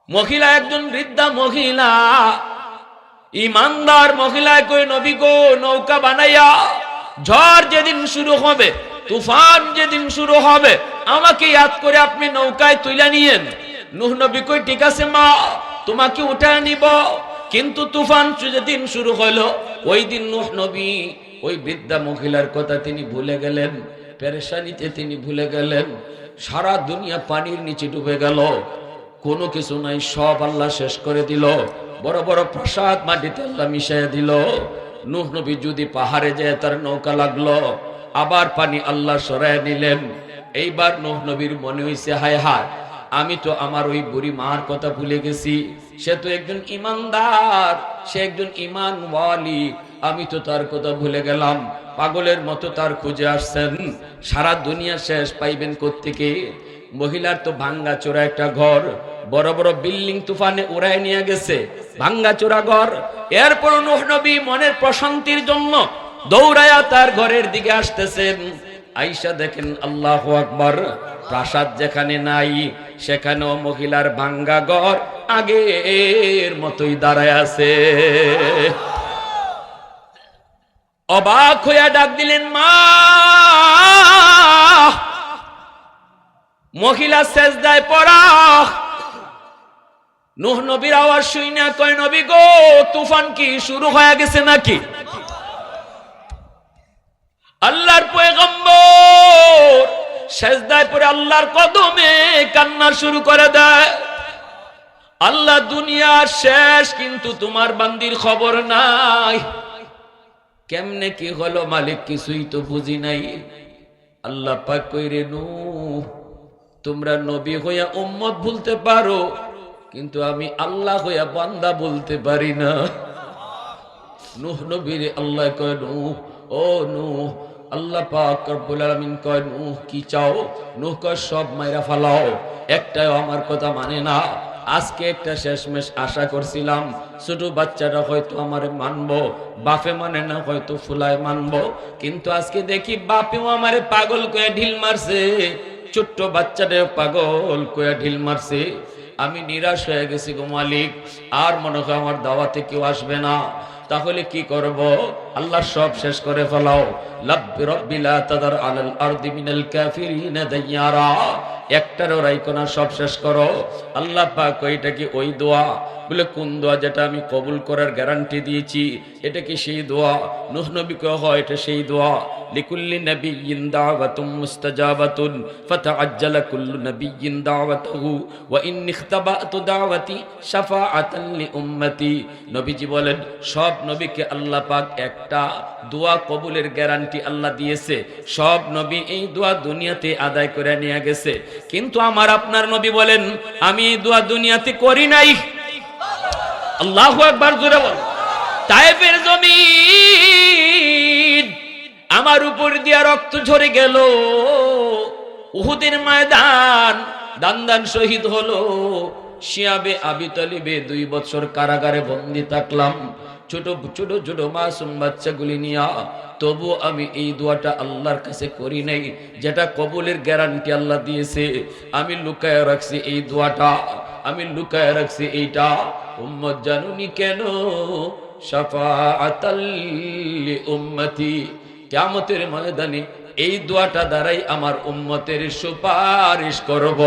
মহিলা একজন বৃদ্ধা মহিলা, ইমানদার মহিলায় কই নবী গো নৌকা বানাইয়া ঝড় যেদিন শুরু হবে, তুফান যেদিন শুরু হবে, আমাকে ইয়াদ করে আপনি নৌকায় তুলে নিয়েন। নূহ নবী কই ঠিক আছে মা, তোমাকে উঠায় নিব। কিন্তু তুফান যেদিন শুরু হলো, ওই দিন নূহ নবী ওই বৃদ্ধা মহিলার কথা তিনি ভুলে গেলেন, পেরেশানিতে তিনি ভুলে গেলেন। সারা দুনিয়া পানির নিচে ডুবে গেল, কোনো কিছু নাই, সব আল্লাহ শেষ করে দিল। বড় বড় প্রাসাদ মাটিতে আল্লাহ মিশিয়ে দিল। নূহ নবী যদি পাহাড়ে যায় তার নৌকা লাগলো, আবার পানি আল্লাহ সরায় নিলেন। এইবার নূহ নবীর মনে হইছে হায় হায়, আমি তো আমার ওই বুড়ি মার কথা ভুলে গেছি। সে তো একজন ইমানদার, সে একজন ইমানওয়ালি, আমি তো তার কথা ভুলে গেলাম। পাগলের মতো তার খুঁজে আসছেন, সারা দুনিয়া শেষ পাইবেন কোত্থেকে? মহিলার তো ভাঙ্গা চোরা একটা ঘর, বড় বড় বিল্ডিং তুফানে উড়ায় নিয়ে গেছে, ভাঙ্গা চোরা ঘর। এরপর নূহ নবী মনের প্রশান্তির জন্য দৌড়ায়া তার ঘরের দিকে আসতেছেন। আয়েশা দেখেন আল্লাহু আকবার, প্রাসাদ যেখানে নাই সেখানেও মহিলার ভাঙ্গা ঘর আগের মতোই দাঁড়ায় আছে। অবাক হইয়া ডাক দিলেন মা। মহিলা সেজদায় পড়া। নূহ নবীর আওয়াজ শুইনা কয় নবী গো তুফান কি শুরু হয়ে গেছে নাকি? আল্লাহর পয়গম্বর সেজদায় পড়ে আল্লাহর কদমে কান্না শুরু করে দেয়। আল্লাহ দুনিয়ার শেষ, কিন্তু তোমার বান্দির খবর নাই। কেমনে কি হলো মালিক কিছুই তো বুঝি নাই। আল্লাহ পাক কইরে নূহ, তোমরা নবী হইয়া উম্মত ভুলতে পারো, কিন্তু আমি আল্লাহ হইয়া বান্দা বলতে পারি না। নূহ নবীর আল্লাহ কয় নূহ, ও নূহ, আল্লাহ পাক রব্বুল আলামিন কয় নূহ কি চাও? নূহ কয় সব মাইরা ফালাও, একটাও আমার কথা মানে না। আজকে একটা শেষমেশ আশা করছিলাম, ছোট বাচ্চাটা হয়তো আমার মানবো, বাপে মানে না হয়তো ফুলায় মানবো, কিন্তু আজকে দেখি বাপেও আমারে পাগল কয়ে ঢিল মারছে, ছোট্ট বাচ্চাটাও পাগল কয়ে ঢিল মারছে। আমি নিরাশ হয়ে গেছি গো মালিক, আর মনে হয় আমার দাওয়াতে কেউ আসবে না। তাহলে কি করব? আল্লাহ সব শেষ করে ফেলাও। লাব্বি রাব্বি লা তাদার আলাল আরদি মিনাল কাফিরিনা দাইয়ারা, একটারও রাইখো না, সব শেষ করো। আল্লাহ পাক ওইটা কি ওই দোয়া? বলে কোন দোয়া? যেটা আমি কবুল করার গ্যারান্টি দিয়েছি, এটা কি সেই দোয়া? নূহ নবী কয় হয় এটা সেই দোয়া। লিকুল্লি নাবিয়্যিন দাওয়াতুম মুস্তাজাবাতুন ফাতাআজ্জালা কুল্লু নাবিয়্যিন দাওয়াতাহু ওয়া ইন্নী ইখতাবাতু দাওয়াতি শাফাআতান লি উম্মতি। নবীজি বলেন সব নবীকে আল্লাহ পাক একটা দোয়া কবুলের গ্যারান্টি আল্লাহ দিয়েছে। সব নবী এই দোয়া দুনিয়াতে আদায় করে নিয়ে গেছে, কিন্তু আমার আপনার নবী বলেন আমি এই দোয়া দুনিয়াতে করি নাই। আল্লাহু আকবার জোরে বল। তায়েফের জমিন আমার উপর দিয়া রক্ত ঝরে গেল, উহুদের ময়দান দান শহীদ হলো, শিয়াবে আবি তালিবে 2 বছর কারাগারে বন্দী থাকলাম, ছোট ছোট ছোট মাসুম বাচ্চাগুলি নিয়া। তবু আমি এই দোয়াটা আল্লাহর কাছে করি নাই, যেটা কবুলের গ্যারান্টি আল্লাহ দিয়েছে। আমি লুকায় রাখছি এই দোয়াটা, আমি লুকায় রাখছি এইটা। উম্মত জানুনি কেন? শাফাআতাল লি উম্মতি, কিয়ামতের ময়দানে এই দোয়াটা দ্বারাই আমার উম্মতের সুপারিশ করব।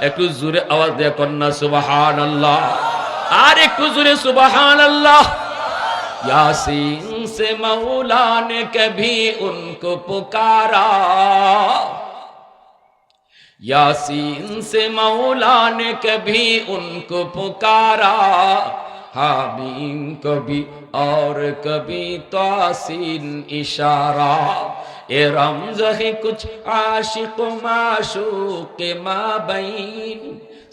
একটু জোরে আওয়াজ দিয়ে কন্যা সুবহানাল্লাহ, আর একটু জোরে সুবহানাল্লাহ। यासीन से मौला ने कभी उनको पुकारा, यासीन से मौला ने कभी उनको पुकारा, हामीम कभी और कभी तासीन इशारा। ए रमज़ है कुछ आशिक माशूक के माबैन,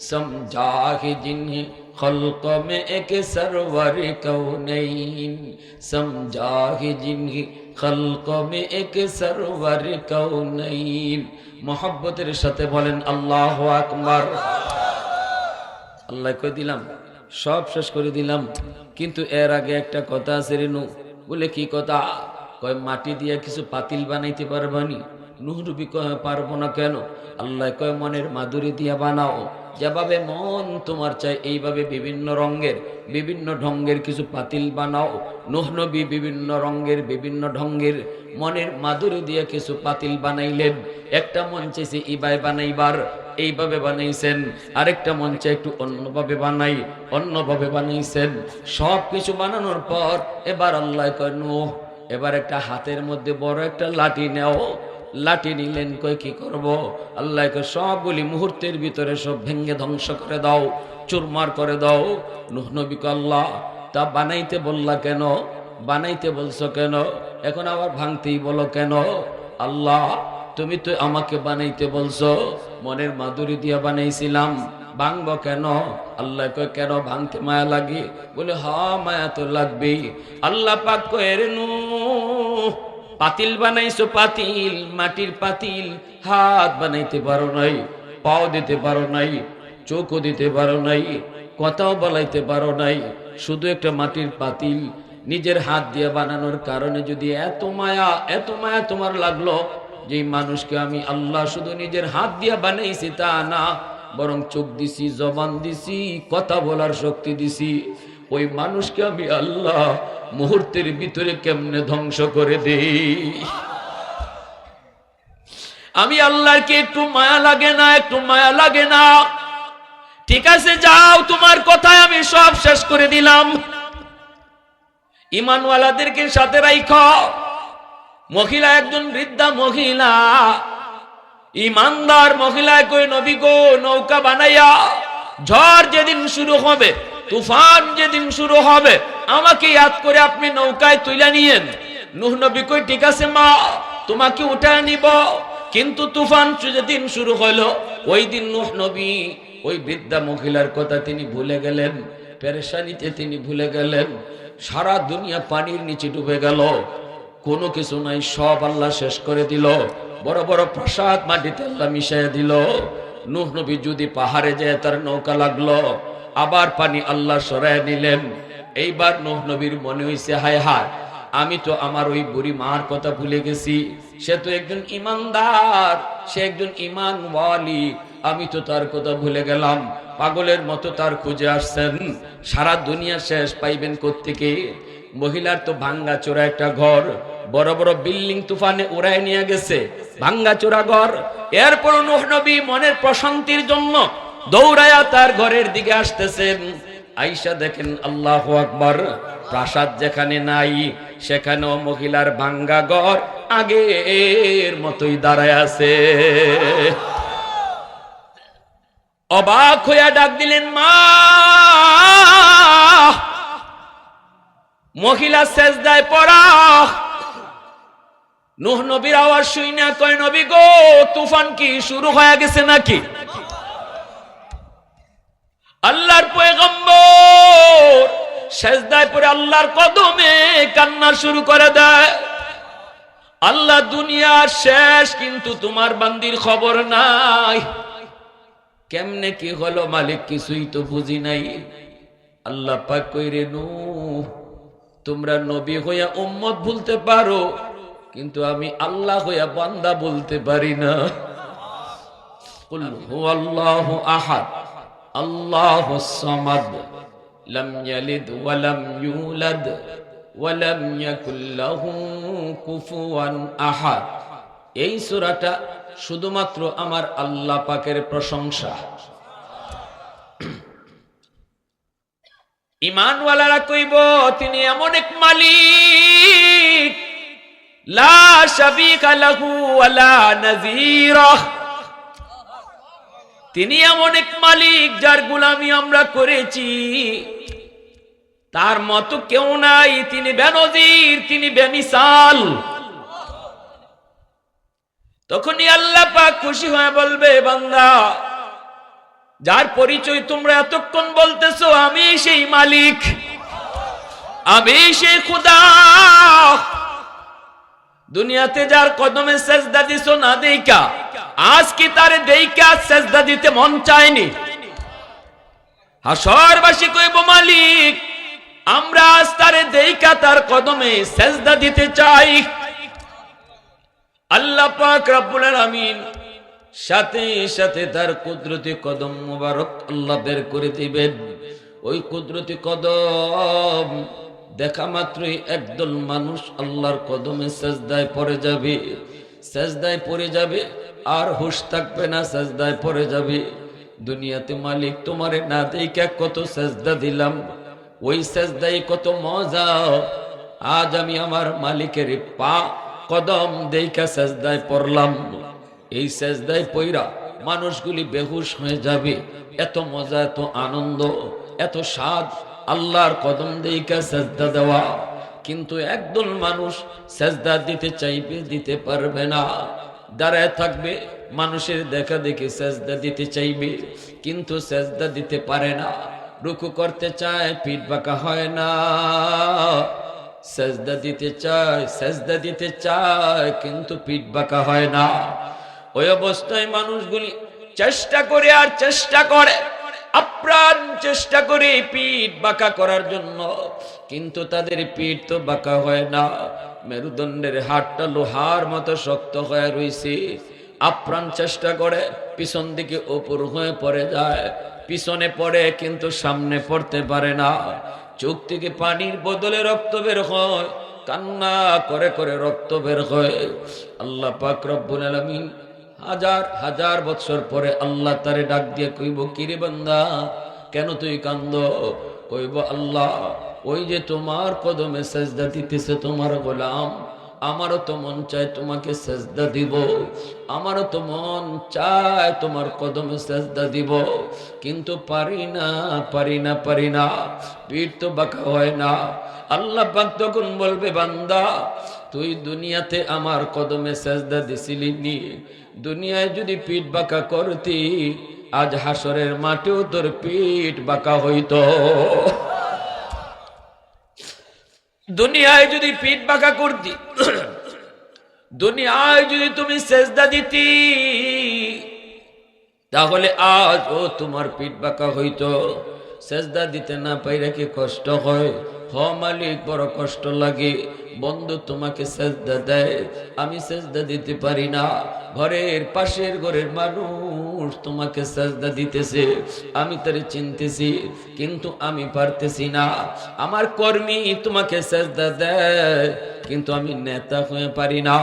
समझा है जिन्हें खल्क में एक सरवर कौनैन, समझा है जिन्हें खल्क में एक सरवर कौनैन। मोहब्बतेर साथे बोलेन आल्लाहु আকবার। আল্লাহ কই দিলাম, সব শেষ করে দিলাম, কিন্তু এর আগে একটা কথা আছে রে নূহ। বলে কি কথা? কয় মাটি দিয়ে কিছু পাতিল বানাইতে পারবানি? নূহ নবী কয় পারবো না। কেন? আল্লাহ কয় মনের মাধুরী দিয়া বানাও। যেভাবে মন তোমার চাই এইভাবে বিভিন্ন রঙের বিভিন্ন ঢঙ্গের কিছু পাতিল বানাও। নূহ নবী বিভিন্ন রঙের বিভিন্ন ঢঙ্গের মনের মাধুরী দিয়ে কিছু পাতিল বানাইলেন। একটা মন চাইছে ইবাই বানাইবার, এইভাবে বানাইছেন। আরেকটা মন চাই একটু অন্যভাবে বানাই, অন্যভাবে বানাইছেন। সব কিছু বানানোর পর এবার আল্লাহ কয় নূহ এবার একটা হাতের মধ্যে বড় একটা লাঠি নেও। লাঠি নিলেন, কই কি করব? আল্লাহ কয় সবগুলি মুহূর্তের ভিতরে সব ভেঙ্গে ধ্বংস করে দাও, চুরমার করে দাও। নূহ নবী কয় আল্লাহ তা বানাইতে বললা কেন? বানাইতে বলছো কেন? এখন আবার ভাঙতেই বলো কেন? আল্লাহ তুমি তো আমাকে বানাইতে বলছো, মনের মাধুরী দিয়া বানাইছিলাম, ভাঙবো কেন? আল্লাহ কয় কেন ভাঙতে মায়া লাগে? বলে হ্যাঁ মায়া তো লাগবেই। আল্লাহ পাক কয় রে নূহ পাতিল বানাইছো, পাতিল মাটির পাতিল, হাত বানাইতে পারো নাই, পাও দিতে পারো নাই, চোখও দিতে পারো নাই, কথাও বলাইতে পারো নাই, শুধু একটা মাটির পাতিল নিজের হাত দিয়ে বানানোর কারণে যদি এত মায়া তোমার লাগলো, যে মানুষকে আমি আল্লাহ শুধু নিজের হাত দিয়ে বানাইছি তা না, বরং চোখ দিছি, জবান দিছি, কথা বলার শক্তি দিছি, ওই মানুষকে আমি আল্লাহ মুহূর্তের ভিতরে কেমনে ধ্বংস করে দেই? আমি আল্লাহর কি একটু মায়া লাগে না? একটু মায়া লাগে না? ঠিক আছে যাও, তোমার কথায় আমি সব শেষ করে দিলাম। ঈমানওয়ালাদেরকে সাথে রাখো। মহিলা একজন বৃদ্ধা মহিলা, ঈমানদার মহিলা কই নবী গো নৌকা বানাইয়া ঝড় যেদিন শুরু হবে, তুফান যেদিন শুরু হবে, আমাকে ইয়াদ করে আপনি নৌকায় তুলে নিয়েন। নূহ নবী কই ঠিক আছে মা, তোমাকে উঠায় নিব। কিন্তু তুফান যেদিন শুরু হলো, ওই দিন নূহ নবী ওই বৃদ্ধা মহিলার কথা তিনি ভুলে গেলেন, পেরেশানিতে তিনি ভুলে গেলেন। সারা দুনিয়া পানির নিচে ডুবে গেল, কোনো কিছু নাই, সব আল্লাহ শেষ করে দিল। বড় বড় প্রাসাদ মাটিতে আল্লাহ মিশাইয়া দিল। নূহ নবী যদি পাহাড়ে যায় তার নৌকা লাগলো, আবার পানি আল্লাহ সরাই নিলেন। এইবার নূহ নবীর মনে হইছে হায় হায়, আমি তো আমার ওই বুড়ি মার কথা ভুলে গেছি। সে তো একজন ইমানদার, সে একজন ঈমানওয়ালি, আমি তো তার কথা ভুলে গেলাম। পাগলের মতো তার খুঁজে আসছেন, সারা দুনিয়া শেষ পাইবেন কোত্থেকে? মহিলার তো ভাঙ্গা চোরা একটা ঘর, বড় বড় বিল্ডিং তুফানে উড়ায় নিয়ে গেছে, ভাঙ্গা চোরা ঘর। এরপর নূহ নবী মনের প্রশান্তির জন্য দৌড়ায়া তার ঘরের দিকে আসতেছেন। আয়েশা দেখেন আল্লাহু আকবার, প্রাসাদ যেখানে নাই সেখানেও মহিলার ভাঙ্গা ঘর আগের মতোই দাঁড়ায় আছে। অবাক হইয়া ডাক দিলেন মা। মহিলা সেজদায় পড়া। নূহ নবীর আওয়াজ শুইনা কয় নবী গো তুফান কি শুরু হয়ে গেছে নাকি? আল্লাহর পয়গম্বর সেজদায় পড়ে আল্লাহর কদমে কান্না শুরু করে দেয়। আল্লাহ দুনিয়ার শেষ, কিন্তু তোমার বান্দির খবর নাই। কেমনে কি হলো মালিক কিছুই তো বুঝি নাই। আল্লাহ পাক কইরে নূহ তোমরা নবী হইয়া উম্মত ভুলতে পারো, কিন্তু আমি আল্লাহ হইয়া বান্দা বলতে পারি না। কুল হুয়াল্লাহু আহাদ আল্লাহুস সামাদ লাম ইয়ালিদ ওয়া লাম ইউলাদ ওয়া লাম ইয়াকুল লাহু কুফুয়ান আহাদ। এই সূরাটা শুধুমাত্র আমার আল্লাহ পাকের প্রশংসা। ঈমানওয়ালারা কইব তিনি এমন এক মালিক, লা শাবিকা লাহু ওয়ালা নাযীরা। তিনি এমন এক মালিক যার গোলামি আমরা করেছি, তার মতো কেউ নাই। তিনি বেনজির, তিনি বেমিসাল। তখনই আল্লাহ পাক খুশি হয়ে বলবে বান্দা, যার পরিচয় তোমরা এতক্ষণ বলতেছো, আমি সেই মালিক, আমি সেই খোদা। দুনিয়াতে যার কদমে সেজদা দিছো না দেইকা, আজ কি তারে দেইকা সেজদা দিতে মন চায়নি? হাসরবাসী কইব মালিক আমরা আজ তারে দেইকা তার কদমে সেজদা দিতে চাই। আল্লাহ পাক রব্বুল আলামিন সাথে সাথে তার কুদরতি কদম মোবারক আল্লাহ বের করে দিবেন। ওই কুদরতি কদম দেখা মাত্রই একদল মানুষ আল্লাহর কদমে সেজদায় পড়ে যাবে, সেজদায় পড়ে যাবে, আর হুঁশ থাকবে না, সেজদায় পড়ে যাবে। দুনিয়াতে মালিক তোমারে না দেইখা কত সেজদা দিলাম, ওই সেজদাই কত মজা। আজ আমি আমার মালিকের পা কদম দেইখা সেজদায় পড়লাম। এই সেজদায় পইরা মানুষগুলি বেহুশ হয়ে যাবে। এত মজা, এত আনন্দ, এত স্বাদ আল্লাহর কদম দেইখা সেজদা দেওয়া। কিন্তু একদল মানুষ সেজদা দিতে চাইবে, দিতে পারবে না, দাঁড়ায় থাকবে, মানুষের দেখা দেখি সেজদা দিতে চাইবে কিন্তু সেজদা দিতে পারে না। রুকু করতে চায়, পিঠ বাঁকা হয় না। সেজদা দিতে চায়, সেজদা দিতে চায়, কিন্তু পিঠ বাঁকা হয় না। ওই অবস্থায় মানুষগুলি চেষ্টা করে আর চেষ্টা করে, আপ্রাণ চেষ্টা করে পিঠ বাঁকা করার জন্য, কিন্তু তাদের পিঠ তো বাঁকা হয় না। মেরুদণ্ডের হাড়টা লোহার মতো শক্ত হয়ে রয়েছে। আপ্রাণ চেষ্টা করে, পিছন দিকে উপর হয়ে পড়ে যায়, পিছনে পড়ে কিন্তু সামনে পড়তে পারে না। চোখ থেকে পানির বদলে রক্ত বের হয়, কান্না করে করে রক্ত বের হয়। আল্লাহ পাক রব্বুল আলামিন হাজার হাজার বছর পরে আল্লাহ তারে ডাক দিয়ে কইব, কিরে বান্দা কেন তুই কান্দ? কইব, আল্লাহ ওই যে তোমার কদমে সেজদা দিতেছে তোমার গোলাম, আমারও তো মন চায় তোমাকে সেজদা দিব, আমারও তো মন চায় তোমার কদমে সেজদা দিব, কিন্তু পারি না, পারি না, পারি না, পিঠ তো বাঁকা হয় না। আল্লাহ পাক তখন বলবে, বান্দা তুই দুনিয়াতে আমার কদমে সেজদা দিছিলি নি? দুনিয়ায় যদি পিঠ বাঁকা করতি, আজ হাসরের মাঠেও তোর পিঠ বাঁকা হইতো। দুনিয়ায় যদি পিঠ বাঁকা করতি, দুনিয়ায় যদি তুমি সেজদা দিতি, তাহলে আজ ও তোমার পিঠ বাঁকা হইতো। সেজদা দিতে না পাইরা কি কষ্ট হয়? হ মালিক, বড় কষ্ট লাগে। বন্ধু তোমাকে সেজদা দেয়, আমি সেজদা দিতে পারি না। ঘরের পাশের ঘরের মানুষ তোমাকে সেজদা দিতেছে, আমি তারে চিনতেছি কিন্তু আমি পারতেছি না। আমার কর্মী তোমাকে সেজদা দেয় কিন্তু আমি নেতা হয়ে পারি না।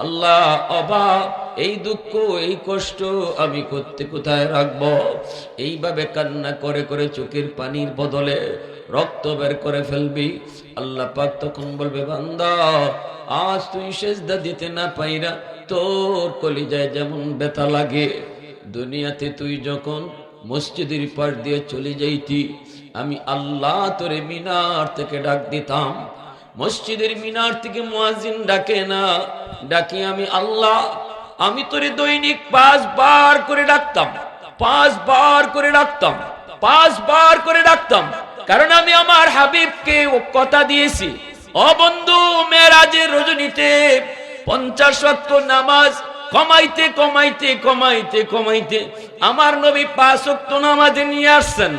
আল্লাহ, অভাব, এই দুঃখ, এই কষ্ট আমি করতে কোথায় রাখবো? এইভাবে কান্না করে করে চোখের পানির বদলে রক্ত বের করে ফেলবি। আল্লাহ পাক তখন বলবে, বান্দা আজ তুই সেজদা দিতে না পাইরা তোর কলিজায় যেমন ব্যথা লাগে, দুনিয়াতে তুই যখন মসজিদের পাশ দিয়ে চলে যাইতি, আমি আল্লাহ তোরে মিনার থেকে ডাক দিতাম। মসজিদের মিনার থেকে মুয়াজ্জিন ডাকে না, ডাকি আমি আল্লাহ। আমি তোরে দৈনিক 5 বার করে ডাকতাম, 5 বার করে ডাকতাম, 5 বার করে ডাকতাম, কারণ আমি আমার হাবিবকে ও কথা দিয়েছি। ও বন্ধু, মেরাজের রজনীতে 50 ওয়াক্ত নামাজ কমাইতে কমাইতে কমাইতে কমাইতে আমার নবী 5 ওয়াক্ত নামাজে নিয়ে আসছেন।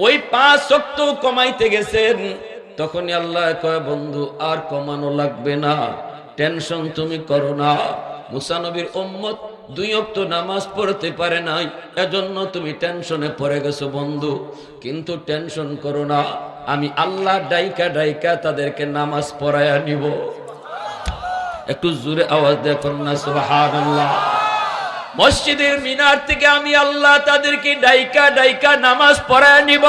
ওই 5 ওয়াক্ত কমাইতে গেছেন, তখনই আল্লাহ কয়, বন্ধু আর কমানো লাগবে না, টেনশন তুমি করো না। মুসা নবীর উম্মত 2 ওয়াক্ত নামাজ পড়তে পারে নাই, এজন্য তুমি টেনশনে পড়ে গেছো বন্ধু, কিন্তু টেনশন করো না, আমি আল্লাহ ডাইকা ডাইকা তাদেরকে নামাজ পড়ায়া নিব। একটু জোরে আওয়াজ দেখুন না সুবহানাল্লাহ। মসজিদের মিনার থেকে আমি আল্লাহ তাদেরকে ডাইকা ডাইকা নামাজ পড়ায়া নিব।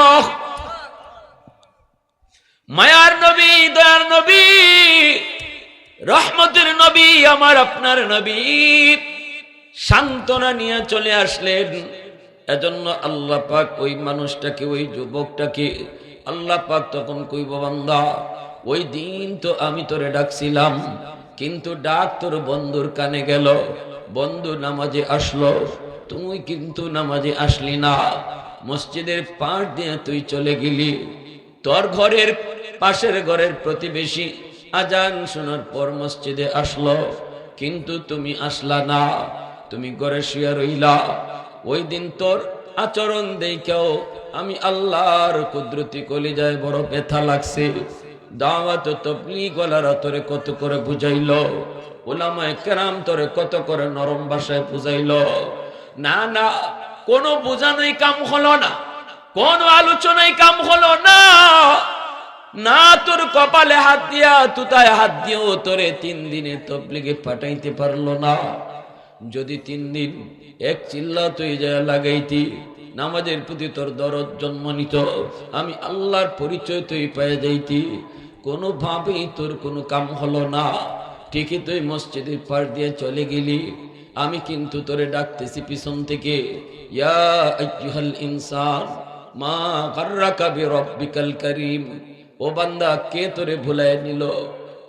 মায়ার নবী, দয়ার নবী, রহমতের নবী, আমার আপনার নবী সান্ত্বনা নিয়ে চলে আসলেন। এজন্য আল্লাহ পাক ওই মানুষটাকে, ওই যুবকটাকে আল্লাহ পাক তখন কইব, বান্দা ওই দিন তো আমি তোরে ডাকছিলাম, কিন্তু ডাক তোর বন্ধুর কানে গেল, বন্ধু নামাজে আসলো, তুই কিন্তু নামাজে আসলি না। মসজিদের পাশ দিয়ে তুই চলে গেলি, তোর ঘরের পাশের ঘরের প্রতিবেশী আজান শোনার পর মসজিদে আসলো, কিন্তু তুমি আসলা না, তুমি ঘরে শুয়ে রইলা। ওই দিন তোর আচরণ দেখেও আমি আল্লাহর কুদরতি কলিজায় বড় ব্যথা লাগছে। দাওয়াত তাবলীগ ওয়ালারা তোরে কত করে বুঝাইলো, উলামায়ে কেরাম তোরে কত করে নরম ভাষায় বুঝাইলো, না না, কোনো বোঝানোই কাম হলো না, কোনো আলোচনাই কাম হলো না। না তোর কপালে হাত দিয়া তুতায় হাত দিয়েও তোরে 3 দিনে তবলিগে পাঠাইতে পারলো না। যদি 3 দিন এক চিল্লা তুই যা লাগাইতি, নামাজের প্রতি তোর দরদ জন্ম নিত, আমি আল্লাহর পরিচয় তুই পেয়ে যাইতি। কোনোভাবেই তোর কোনো কাম হলো না। ঠিকই তুই মসজিদের পাশ দিয়ে চলে গেলি, আমি কিন্তু তোরে ডাকতেছি পিছন থেকে, ইয়া আইয়ুহাল ইনসান মা গাররাকা বিরাব্বিকাল কারীম। ও বান্দা, কে তোরে ভুলায় নিল?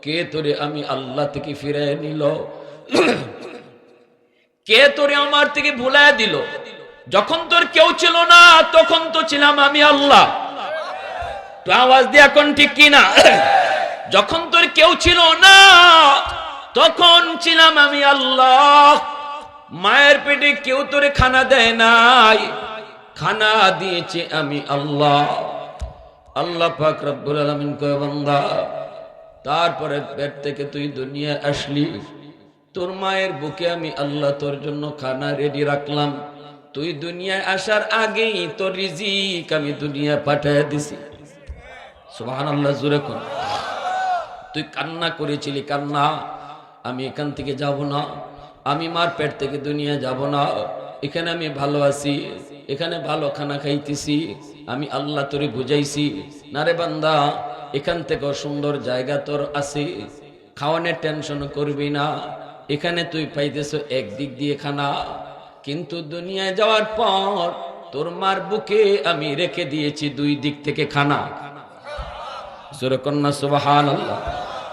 কে তোরে আমি আল্লাহ থেকে ফিরায় নিল? কে তোরে আমার থেকে ভুলায় দিল? যখন তোর কেউ ছিল না, তখন তো ছিলাম আমি আল্লাহ। তো আওয়াজ দিয়ে এখন ঠিক কিনা? যখন তোর কেউ ছিল না, তখন ছিলাম আমি আল্লাহ। মায়ের পেটে কেউ তোরে খানা দেয় নাই, খানা দিয়েছে আমি আল্লাহ। আল্লাহ পাক রব্বুল আলামিন কয়, বান্দা, তারপরে পেট থেকে তুই দুনিয়া আসলি, তোর মায়ের বুকে আমি আল্লাহ তোর জন্য খানা রেডি রাখলাম। তুই দুনিয়ায় আসার আগেই তোর রিজিক আমি দুনিয়া পাঠিয়ে দিছি। সুবহানাল্লাহ, জোরে কোন। তুই কান্না করেছিলি, কান্না, আমি এখান থেকে যাব না, আমি মার পেট থেকে দুনিয়া যাব না, এখানে আমি ভালো আছি, এখানে ভালো খানা খাইতেছি, আমি আল্লাহ তোরে বুঝাইছি। না রে বান্দা, এখান থেকে সুন্দর জায়গা তোর আছে, খাওয়ানোর টেনশন করবি না। এখানে তুই পাইতেছ একদিক দিয়ে খানা, কিন্তু দুনিয়ায় যাওয়ার পর তোর মার বুকে আমি রেখে দিয়েছি 2 দিক থেকে খানা। জোরে কন্যা সুবহানাল্লাহ।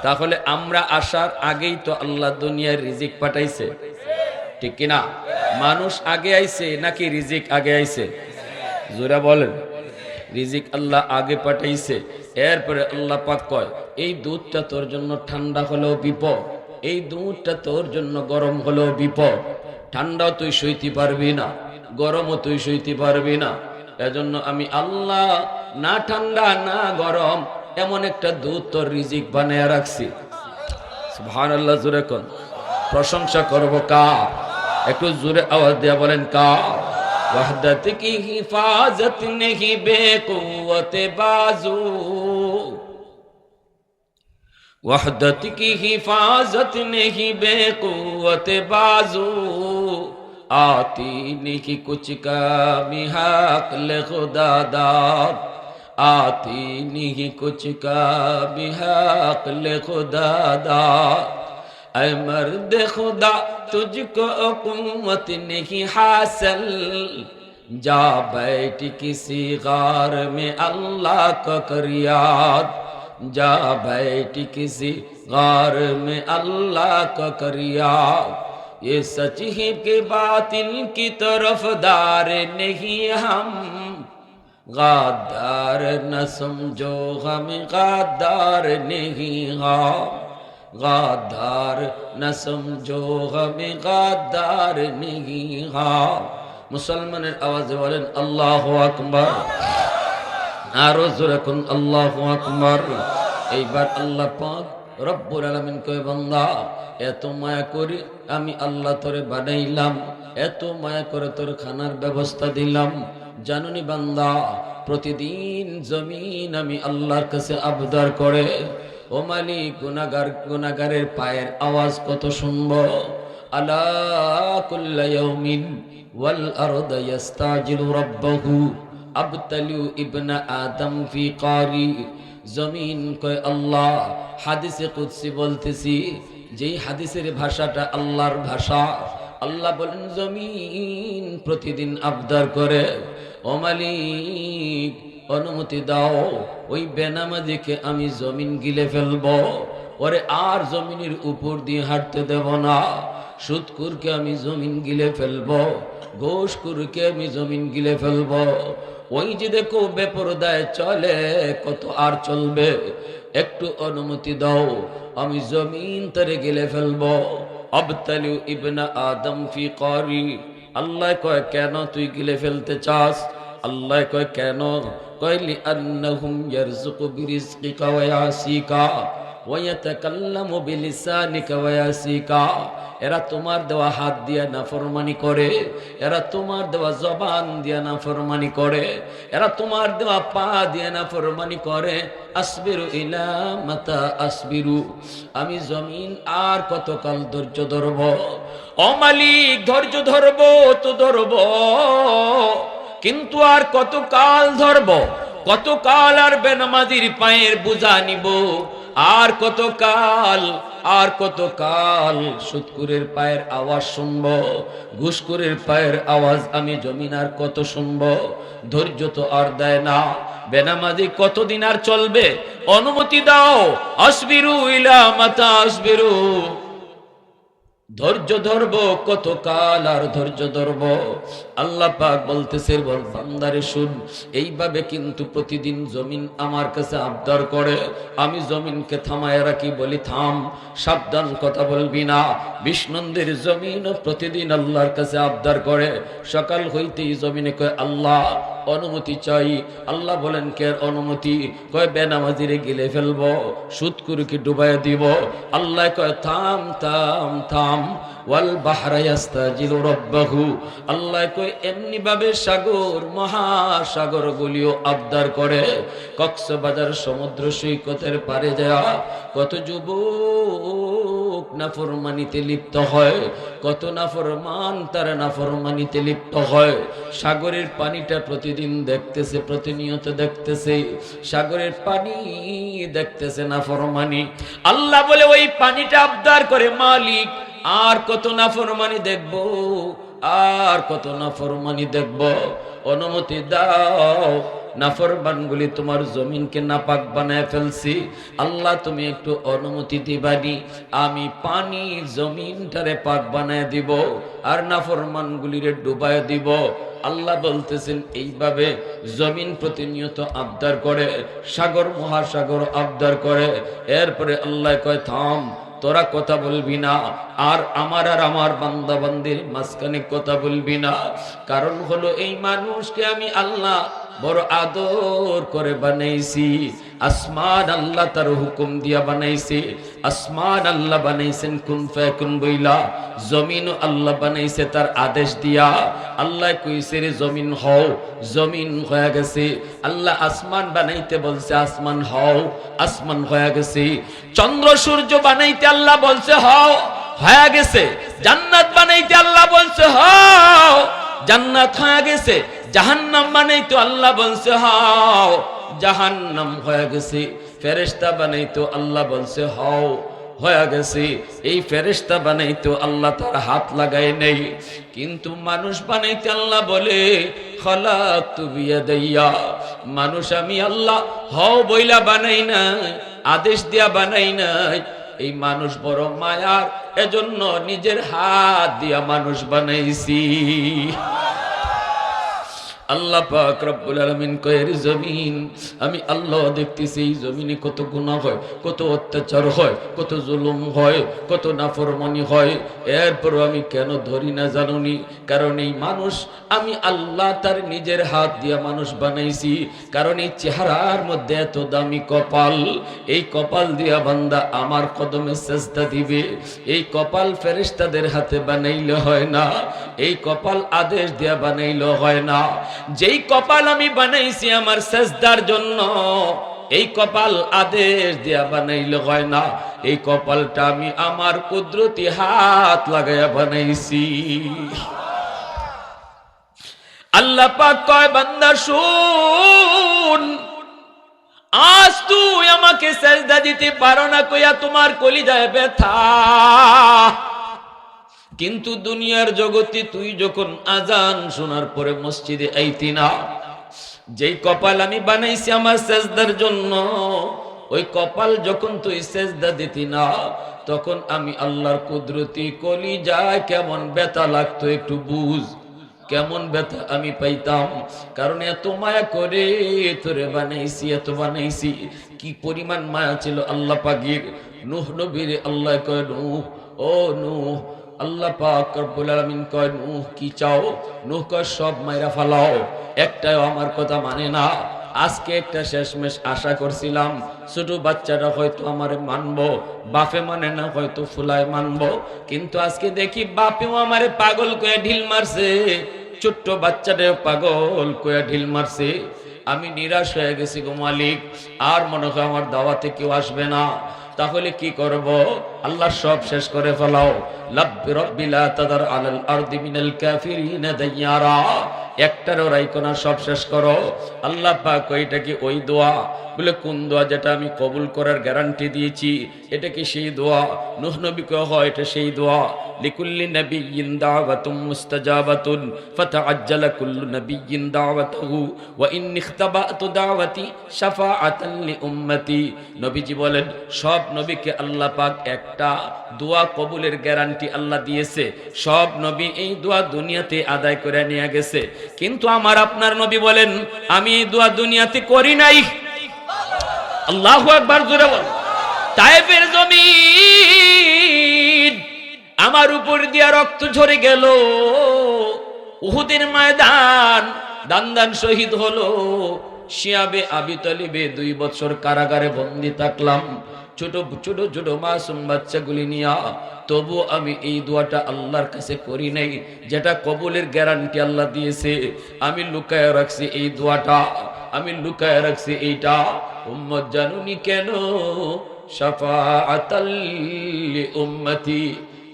তাহলে আমরা আসার আগেই তো আল্লাহ দুনিয়ার রিজিক পাঠাইছে, ঠিক কিনা? মানুষ আগে আইছে নাকি রিজিক আগে আইছে? জোরে বলেন। রিজিক আল্লাহ আগে পাঠাইছে। এরপরে আল্লাহ পাক কয়, এই দুধটা তোর জন্য ঠান্ডা হলেও বিপদ, এই দুধটা তোর জন্য গরম হলেও বিপদ। ঠান্ডাও তুই সইতে পারবি না, গরমও তুই সইতে পারবি না। এজন্য আমি আল্লাহ না ঠান্ডা না গরম এমন একটা দুধ তোর রিজিক বানায় রাখছি। সুবহানাল্লাহ, জোরে কোন। প্রশংসা করব কার? একটু জোরে আওয়াজ দিয়ে বলেন কার? वहदत की हिफाजत नहीं बेकुव्वत बाजू, वहदत की हिफाजत नहीं बेकुव्वत बाजू, आती नहीं कुछ कमी हक़ खुदा दाद, आती नहीं कुछ कमी हक़ खुदा दाद। ऐ मर्द खुदा तुझको कुव्वत नहीं हासिल, जा बैठ किसी गार में अल्लाह का कर याद, जा बैठ किसी गार में अल्लाह का कर याद। ये सच ही के बातिल की तरफदार नहीं हम, गद्दार न समझो हम गद्दार नहीं हम, गद्दार न समझो हमें गद्दार नहीं हाँ। मुसलमाনের আওয়াজে বলেন আল্লাহু আকবার। আরো জোরে কোন আল্লাহু আকবার। এইবার আল্লাহ পাক রব্বুল আলামিন কয়, বান্দা, এত মায়া করে আমি আল্লাহ তোরে বানাইলাম, এত মায়া করে তোর খানার ব্যবস্থা দিলাম। জানুনি বান্দা, প্রতিদিন জমিন আমি আল্লাহর কাছে আবদার করে, ও মালিক, গুনাহগারের পায়ের আওয়াজ কত শুনবো। আলা কুল্লা ইয়াউমিন ওয়াল আরদু ইস্তাজিলু রাব্বাহু আবতালু ইবনা আদম ফি কারি। জমিন কয় আল্লাহ, হাদিসে কুদসি বলতেছি, যেই হাদিসের ভাষাটা আল্লাহর ভাষা। আল্লাহ বলেন, জমিন প্রতিদিন আবদার করে, ও মালিক, অনুমতি দাও, ওই বেনামাজিকে আমি জমিন গিলে ফেলবো, ওরে আর জমিনের উপর দিয়ে হাঁটতে দেব না। সুদকুরকে আমি জমিন গিলে ফেলবো, ঘোষকুরকে আমি জমিন গিলে ফেলবো। ওই যে দেখো বেপরদায় চলে, কত আর চলবে, একটু অনুমতি দাও, আমি জমিন তারে গিলে ফেলবো। আবতালু ইবনা আদম ফি কারি। আল্লাহ কয়, কেন তুই গিলে ফেলতে চাস? আল্লাহ কয়, কেন? কয়, লিআন্নাহুম ইয়ারযুকু বিরিজকিকা ওয়া ইয়াসিকা। ওয়া ইয়াতাকাল্লামু বিলিসানিকা ওয়া ইয়াসিকা। এরা তোমার দেওয়া হাত দিয়ে নাফরমানি করে, এরা তোমার দেওয়া জবান দিয়ে নাফরমানি করে, এরা তোমার দেওয়া পা দিয়ে নাফরমানি করে। আসবিরু ইলা মাতা আসবিরু, আমি জমিন আর কতকাল ধৈর্য ধরব? ও মালিক, ধৈর্য ধরব তো ধরব, কিন্তু আর কতকাল ধরব? কতকাল আর বেনামাজির পায়ের বোঝা নিব? আর কতকাল, আর কতকাল সুদখোরের পায়ের আওয়াজ শুনব, ঘুষখোরের পায়ের আওয়াজ আমি জমিন আর কত শুনব? ধৈর্য তো আর দেয় না। বেনামাজি কতদিন আর চলবে? অনুমতি দাও। আসবিরু ইলা মাতা আসবিরু, ধৈর্য ধরবো কতকাল আর ধৈর্য ধরবো? আল্লাহ পাক বলতেছে, বান্দারে শুন, এইভাবে কিন্তু প্রতিদিন জমিন আমার কাছে আবদার করে। আমি জমিনকে থামায় রাখি, বলি থাম, সাবধান, কথা বলবি না। বিষ্ণন্দের জমিনও প্রতিদিন আল্লাহর কাছে আবদার করে। সকাল হইতেই জমিনে কয় আল্লাহ অনুমতি চাই। আল্লাহ বলেন কে অনুমতি? কয় বেনামাজিরে গিলে ফেলবো, সুদখোরকে ডুবাই দিব। আল্লাহ কয় থাম থাম থাম। ওয়াল বাহরা ইয়াস্তাজিলু রাব্বাহু, আল্লাহ কয় এমনি ভাবে সাগর, মহাসাগর গুলিও আবদার করে। কক্সবাজার সমুদ্র সৈকতের পারে যাওয়া কত যুবক নাফরমানিতে লিপ্ত হয়, কত নাফরমান তারা নাফরমানিতে লিপ্ত হয়। সাগরের পানিটা প্রতিদিন দেখতেছে, প্রতিনিয়ত দেখতেছে, সাগরের পানি দেখতেছে নাফরমানি। আল্লাহ বলে ওই পানিটা আবদার করে, মালিক আর কত নাফরমানি দেখব, আর কত নাফরমানি দেখব? অনুমতি দাও। নাফরমানগুলি তোমার জমিনকে নাপাক বানায় ফেলছি, আল্লাহ তুমি একটু অনুমতি দিবানি, আমি পানি জমিনটারে পাক বানায় দিব আর নাফরমানগুলিরে ডুবায় দিব। আল্লাহ বলতেছেন এইভাবে জমিন প্রতিনিয়ত আবদার করে, সাগর মহাসাগর আবদার করে। এরপরে আল্লাহ কয় থাম, তোরা কথা বলবি না, আর আমার বান্দা বান্দির মাঝখানে কথা বলবি না। কারণ হলো এই মানুষকে আমি আল্লাহ বড় আদর করে বানাইছি। আসমান আল্লাহ তার হুকুম দিয়া বানাইছে, আসমান আল্লাহ বানাইছেন কুন ফায়াকুন বইলা, জমিন আল্লাহ বানাইছে তার আদেশ দিয়া। আল্লাহ কইছে রে জমিন হও, জমিন হয়ে গেছে। আল্লাহ আসমান বানাইতে বলছে, আসমান হও, আসমান হয়ে গেছে। চন্দ্র সূর্য বানাইতে আল্লাহ বলছে হও, হয়ে গেছে। জান্নাত বানাইতে আল্লাহ বলছে হও, জান্নাত হয়ে গেছে। জাহান্নাম বানাইতো আল্লাহ বলছে হও, জাহান্নাম হয়ে গেছে। ফেরেশতা বানাইতো আল্লাহ বলছে হও, হয়ে গেছে। এই ফেরেশতা বানাইতো আল্লাহ তার হাত লাগায় নেই, কিন্তু মানুষ বানাইতে আল্লাহ বলে খলাকতু বিয়াদাইয়া। মানুষ আমি আল্লাহ হও বইলা বানাই নাই, আদেশ দিয়া বানাই নাই। এই মানুষ বড় মায়ার, এজন্য নিজের হাত দিয়া মানুষ বানাইছি। আল্লাহ পাক রব্বুল আলামিন কয়ের জমিন আমি আল্লাহ দেখতেছি, এই জমিনে কত গুনাহ হয়, কত অত্যাচার হয়, কত জুলুম হয়, কত নাফরমানি হয়। এরপর আমি কেন ধরি না জানুনি? কারণ এই মানুষ আমি আল্লাহ তার নিজের হাত দিয়া মানুষ বানাইছি। কারণ এই চেহারার মধ্যে এত দামি কপাল, এই কপাল দিয়া বান্দা আমার কদমে সেজদা দিবে। এই কপাল ফেরেশতাদের হাতে বানাইলে হয় না, এই কপাল আদেশ দিয়া বানাইলে হয় না। যেই কপাল আমি বানাইছি আমার সেজদার জন্য, এই কপাল আদেশ দিয়া বানাইলে হয় না। এই কপালটা আমি আমার কুদরতি হাত লাগাইয়া বানাইছি। আল্লাহ পাক কয় বান্দা শুন, আজ তুই আমাকে সেজদা দিতে পারো না কইয়া তোমার কলিজায় ব্যথা, কিন্তু দুনিয়ার জগতে তুই যখন আজান শোনার পরে মসজিদে আইতি না, যেই কপাল আমি বানাইছি আমার সেজদার জন্য, ওই কপাল যখন তুই সেজদা দিতি না, তখন আমি আল্লাহর কুদরতি কলিজায় কেমন ব্যথা লাগতো একটু বুঝ। কেমন ব্যথা আমি পাইতাম, কারণ এত মায়া করে তোরে বানাইছি, এত বানাইছি। কি পরিমাণ মায়া ছিল আল্লাহ পাকের। নূহ নবীর আল্লাহ কয় নূহ, ও নূহ, আল্লাহ পাক রব্বুল আলামিন কয় নূহ কি চাও? নূহ কয় সব মাইরা ফালাও, একটাও আমার কথা মানে না। আজকে একটা শেষমেশ আশা করছিলাম ছোট বাচ্চারা হয়তো আমারে মানবো, বাপে মানে না হয়তো ফুলায় মানবো, কিন্তু আজকে দেখি বাপেও আমারে পাগল কয়ে ঢিল মারছে, ছোট্ট বাচ্চাটাও পাগল কয়ে ঢিল মারছে। আমি নিরাশ হয়ে গেছি গো মালিক, আর মনে হয় আমার দাওয়াতে কেউ আসবে না। তাহলে কি করব? আল্লাহ সব শেষ করে ফেলাও। লাব্বি রাব্বি লা তাদার আলাল আরদি মিনাল কাফিরিনা দাইয়ারা, একটারও রাইখো না, সব শেষ করো। আল্লাহ পাক ওইটা কি ওই দোয়া? বলে কোন দোয়া যেটা আমি কবুল করার গ্যারান্টি দিয়েছি? এটা কি সেই দোয়া? নূহ নবী কে হয় এটা সেই দোয়া। লিকুল্লি নাবিয়্যিন দাওয়াতুম মুস্তাজাবাতুন ফাতাআজ্জালা কুল্লু নাবিয়্যিন দাওয়াতুহু ওয়া ইন্নী ইখতাবাতু দাওয়াতি শাফাআতান লি উম্মতি। নবীজি বলেন সব নবীকে আল্লাহ পাক একটা দোয়া কবুলের গ্যারান্টি আল্লাহ দিয়েছে। সব নবী এই দোয়া দুনিয়াতে আদায় করে নিয়ে গেছে, কিন্তু আমার আপনার নবী বলেন আমি এই দোয়া দুনিয়াতে করি নাই। আল্লাহু আকবার, জোরে বল। তায়েফের জমিন আমার উপর দিয়া রক্ত ঝরে গেল, উহুদের ময়দান দান শহীদ হলো, শিয়াবে আবি তালিবে 2 বছর কারাগারে বন্দী থাকলাম, ছোট ছোট ছোট মাসুম বাচ্চাগুলি নিয়া। তবু আমি এই দোয়াটা আল্লাহর কাছে করি নাই, যেটা কবুলের গ্যারান্টি আল্লাহ দিয়েছে। আমি লুকায় রাখছি এই দোয়াটা, আমি লুকায় রাখছি এইটা। উম্মত জানুনি কেন? শাফাআতাল লি উম্মতি,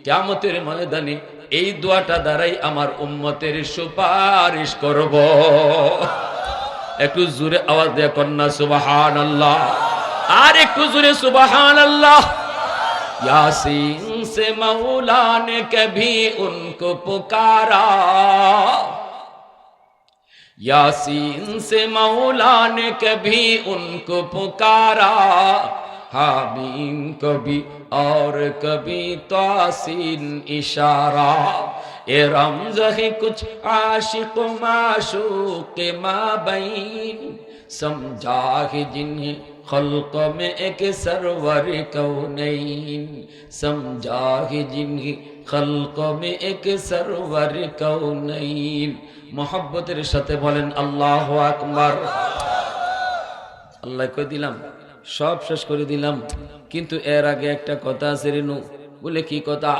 কিয়ামতের ময়দানে এই দোয়াটা দ্বারাই আমার উম্মতের সুপারিশ করব। একটু জোরে আওয়াজ দিয়ে কন্যা সুবহানাল্লাহ, আর একটু জোরে সুবহানাল্লাহ। यासीन से मौला ने कभी उनको पुकारा, यासीन से मौला ने कभी उनको पुकारा, हामीम कभी और कभी तासीन इशारा। ए रमज़ है कुछ आशिक माशूक के माबैन, समझा है जिन्हें खल्क में एक सरवर कौनैन, समझा है जिन्हें खल्क में एक सरवर कौनैन। मोहब्बतेर साथे बोलेन अल्लाहु আকবার। আল্লাহ কই দিলাম, সব শেষ করে দিলাম, কিন্তু এর আগে একটা কথা আছে রে নূহ। বলে কি কথা?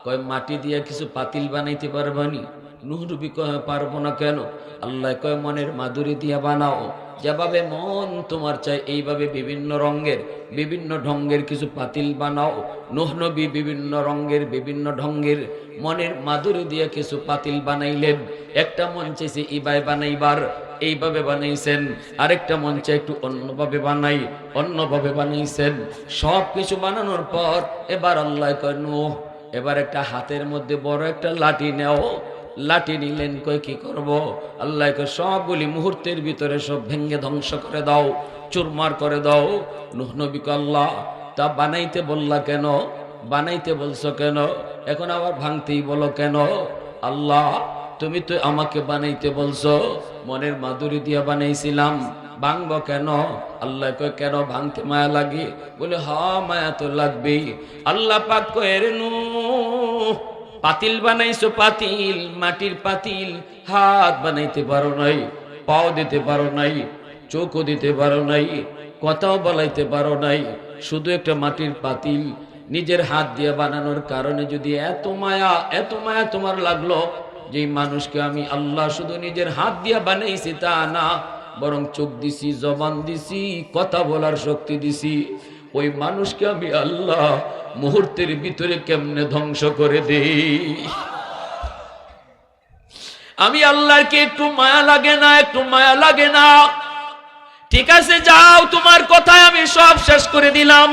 কয় মাটি দিয়ে কিছু পাতিল বানাইতে পারবানি? নূহ নবী কয় পারবো না কেন? আল্লাহ কয় মনের মাধুরী দিয়া বানাও, যেভাবে মন তোমার চাই এইভাবে বিভিন্ন রঙের বিভিন্ন ঢঙ্গের কিছু পাতিল বানাও। নূহ নবী বিভিন্ন রঙের বিভিন্ন ঢঙ্গের মনের মাধুরী দিয়ে কিছু পাতিল বানাইলেন। একটা মন চাইছে এইভাবে বানাইবার, এইভাবে বানাইছেন। আরেকটা মন চাই একটু অন্যভাবে বানাই, অন্যভাবে বানাইছেন। সব কিছু বানানোর পর এবার আল্লাহ কয় নূহ এবার একটা হাতের মধ্যে বড় একটা লাঠি নেও। লাঠি নিলেন, কই কি করব? আল্লাহ কয় সবগুলি মুহূর্তের ভিতরে সব ভেঙ্গে ধ্বংস করে দাও, চুরমার করে দাও। নূহ নবী কয় আল্লাহ তা বানাইতে বললা কেন? বানাইতে বলছো কেন? এখন আবার ভাঙতেই বলো কেন? আল্লাহ তুমি তো আমাকে বানাইতে বলছো, মনের মাধুরী দিয়া বানাইছিলাম, ভাঙব কেন? আল্লাহ কয় কেন ভাঙতে মায়া লাগে? বলে হ্যাঁ মায়া তো লাগবেই। আল্লাহ পাক কয় রে নূহ পাতিল বানাইছো, পাতিল মাটির পাতিল, হাত বানাইতে পারো নাই, পাও দিতে পারো নাই, চোখও দিতে পারো নাই, কথাও বলাইতে পারো নাই, শুধু একটা মাটির পাতিল নিজের হাত দিয়ে বানানোর কারণে যদি এত মায়া তোমার লাগলো, যে মানুষকে আমি আল্লাহ শুধু নিজের হাত দিয়ে বানাইছি তা না, বরং চোখ দিছি, জবান দিছি, কথা বলার শক্তি দিছি, ওই মানুষকে আমি আল্লাহ মুহূর্তের ভিতরে কেমনে ধ্বংস করে দেই? আমি আল্লাহর কি একটু মায়া লাগে না? একটু মায়া লাগে না? ঠিক আছে যাও, তোমার কথায় আমি সব শেষ করে দিলাম।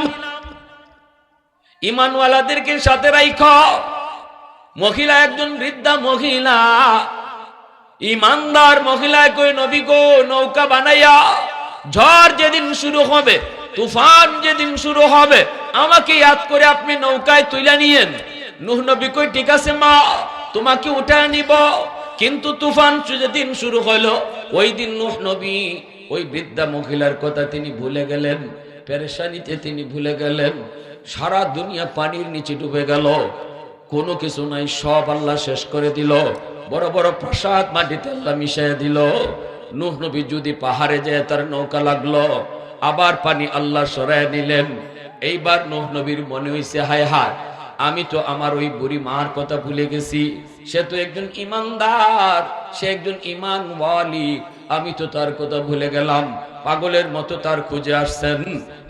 ঈমানওয়ালাদেরকে সাথে রাখো। মহিলা একজন বৃদ্ধা মহিলা, ঈমানদার মহিলা কই নবী গো নৌকা বানাইয়া ঝড় যেদিন শুরু হবে, তুফান যেদিন শুরু হবে, আমাকে ইয়াদ করে আপনি নৌকায় তুলে নিয়েন। নূহ নবী কই ঠিক আছে মা, তোমাকে উঠায় নিব। কিন্তু তুফান যেদিন শুরু হলো, ওই দিন নূহ নবী ওই বৃদ্ধা মহিলার কথা তিনি ভুলে গেলেন, পেরেশানিতে তিনি ভুলে গেলেন। সারা দুনিয়া পানির নিচে ডুবে গেল, কোনো কিছু নাই, সব আল্লাহ শেষ করে দিল। বড় বড় প্রাসাদ মাটিতে আল্লাহ মিশিয়ে দিল। নূহ নবী যদি পাহাড়ে যায় তার নৌকা লাগলো, আবার পানি আল্লাহ সরায় নিলেন। এইবার নূহ নবীর মনে হইছে, হায় হায়, আমি তো আমার ওই বুড়ি মার কথা ভুলে গেছি। সে তো একজন ইমানদার, সে একজন ইমানওয়ালি, আমি তো তার কথা ভুলে গেলাম। পাগলের মতো তার খুঁজে আসছেন।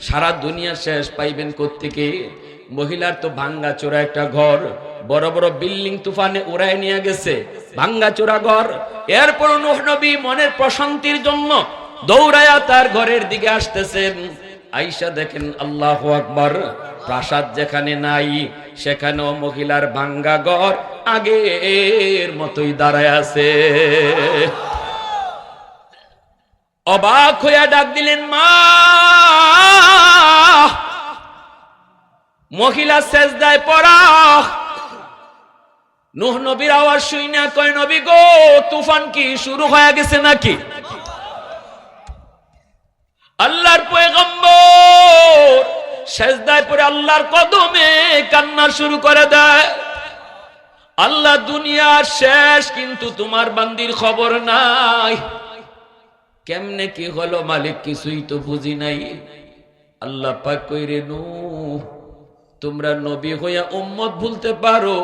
সারা দুনিয়া শেষ পাইবেন কোত্থেকে? মহিলার তো ভাঙ্গা চোরা একটা ঘর, বড় বড় বিল্ডিং তুফানে উড়ায় নিয়ে গেছে, ভাঙ্গা চোরা ঘর। এরপর নূহ নবী মনের প্রশান্তির জন্য দৌড়ায়া তার ঘরের দিকে আসতেছেন। আয়েশা দেখেন, আল্লাহু আকবার, প্রাসাদ যেখানে নাই সেখানেও মহিলার ভাঙ্গা ঘর আগের মতোই দাঁড়ায় আছে। অবাক হইয়া ডাক দিলেন, মা। মহিলা সেজদায় পড়া। নূহ নবীর আওয়াজ শুইনা কয়, নবী গো, তুফান কি শুরু হয়ে গেছে নাকি? আল্লাহর পয়গম্বর সেজদায় পড়ে আল্লাহর কদমে কান্না শুরু করে দেয়। আল্লাহ, দুনিয়ার শেষ, কিন্তু তোমার বান্দির খবর নাই। কেমনে কি হলো মালিক, কিছুই তো বুঝি নাই। আল্লাহ পাক কইরে, নূহ, তোমরা নবী হইয়া উম্মত ভুলতে পারো,